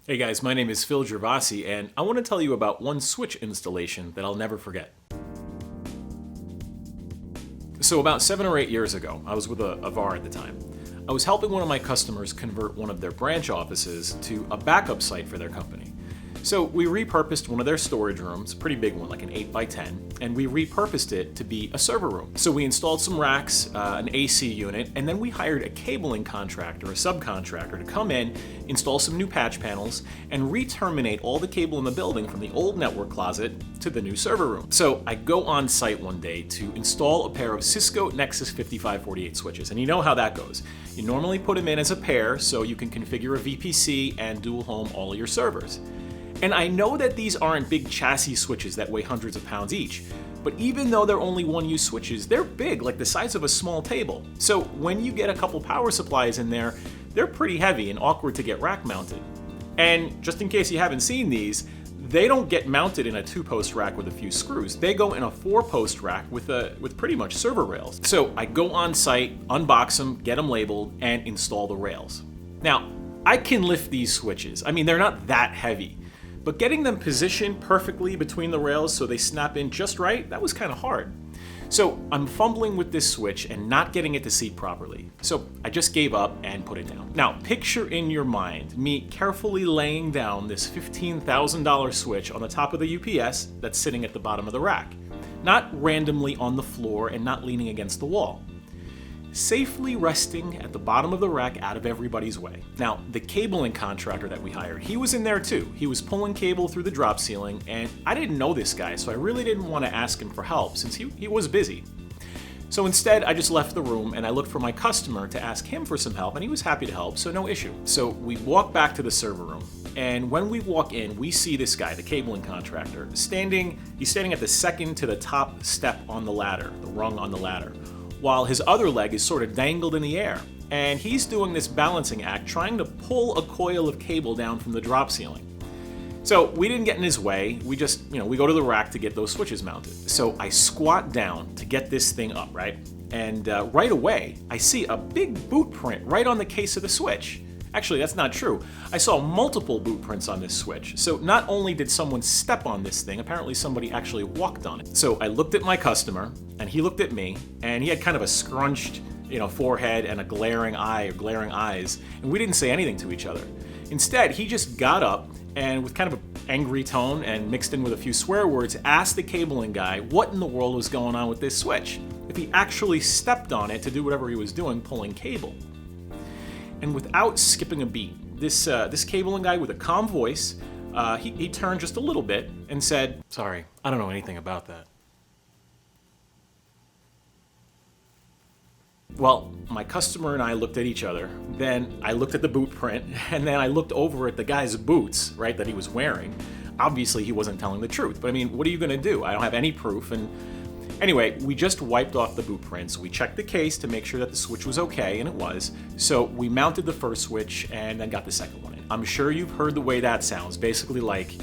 Hey guys, my name is Phil Gervasi, and I want to tell you about one switch installation that I'll never forget. So about 7 or 8 years ago, I was with a VAR at the time. I was helping one of my customers convert one of their branch offices to a backup site for their company. So we repurposed one of their storage rooms, pretty big one, like an 8x10, and we repurposed it to be a server room. So we installed some racks, an AC unit, and then we hired a cabling contractor, a subcontractor, to come in, install some new patch panels, and re-terminate all the cable in the building from the old network closet to the new server room. So I go on site one day to install a pair of Cisco Nexus 5548 switches, and you know how that goes. You normally put them in as a pair so you can configure a VPC and dual home all of your servers. And I know that these aren't big chassis switches that weigh hundreds of pounds each, but even though they're only one-use switches, they're big, like the size of a small table. So when you get a couple power supplies in there, they're pretty heavy and awkward to get rack mounted. And just in case you haven't seen these, they don't get mounted in a 2-post rack with a few screws. They go in a 4-post rack with pretty much server rails. So I go on site, unbox them, get them labeled, and install the rails. Now, I can lift these switches. I mean, they're not that heavy. But getting them positioned perfectly between the rails so they snap in just right, that was kind of hard. So I'm fumbling with this switch and not getting it to seat properly. So I just gave up and put it down. Now, picture in your mind me carefully laying down this $15,000 switch on the top of the UPS that's sitting at the bottom of the rack. Not randomly on the floor and not leaning against the wall. Safely resting at the bottom of the rack out of everybody's way. Now, the cabling contractor that we hired, he was in there too. He was pulling cable through the drop ceiling, and I didn't know this guy, so I really didn't want to ask him for help since he was busy. So instead, I just left the room and I looked for my customer to ask him for some help, and he was happy to help, so no issue. So we walk back to the server room, and when we walk in, we see this guy, the cabling contractor, he's standing at the second to the top step on the ladder, the rung on the ladder, while his other leg is sort of dangled in the air. And he's doing this balancing act, trying to pull a coil of cable down from the drop ceiling. So we didn't get in his way, we just, we go to the rack to get those switches mounted. So I squat down to get this thing up, right? And right away, I see a big boot print right on the case of the switch. Actually, that's not true. I saw multiple boot prints on this switch. So not only did someone step on this thing, apparently somebody actually walked on it. So I looked at my customer, and he looked at me, and he had kind of a scrunched, forehead and a glaring eye or glaring eyes, and we didn't say anything to each other. Instead, he just got up and with kind of an angry tone and mixed in with a few swear words, asked the cabling guy what in the world was going on with this switch, if he actually stepped on it to do whatever he was doing, pulling cable. And without skipping a beat, this cabling guy with a calm voice, he turned just a little bit and said, "Sorry, I don't know anything about that." Well, my customer and I looked at each other, then I looked at the boot print, and then I looked over at the guy's boots, right, that he was wearing. Obviously, he wasn't telling the truth, but I mean, what are you gonna do? I don't have any proof, and anyway, we just wiped off the boot prints. We checked the case to make sure that the switch was okay, and it was. So we mounted the first switch and then got the second one in. I'm sure you've heard the way that sounds, basically like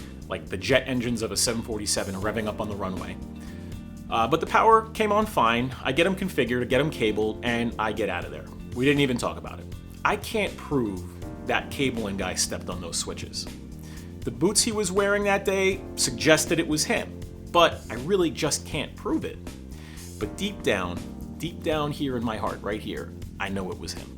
the jet engines of a 747 revving up on the runway. But the power came on fine. I get them configured, get them cabled, and I get out of there. We didn't even talk about it. I can't prove that cabling guy stepped on those switches. The boots he was wearing that day suggested it was him, but I really just can't prove it. But deep down here in my heart, right here, I know it was him.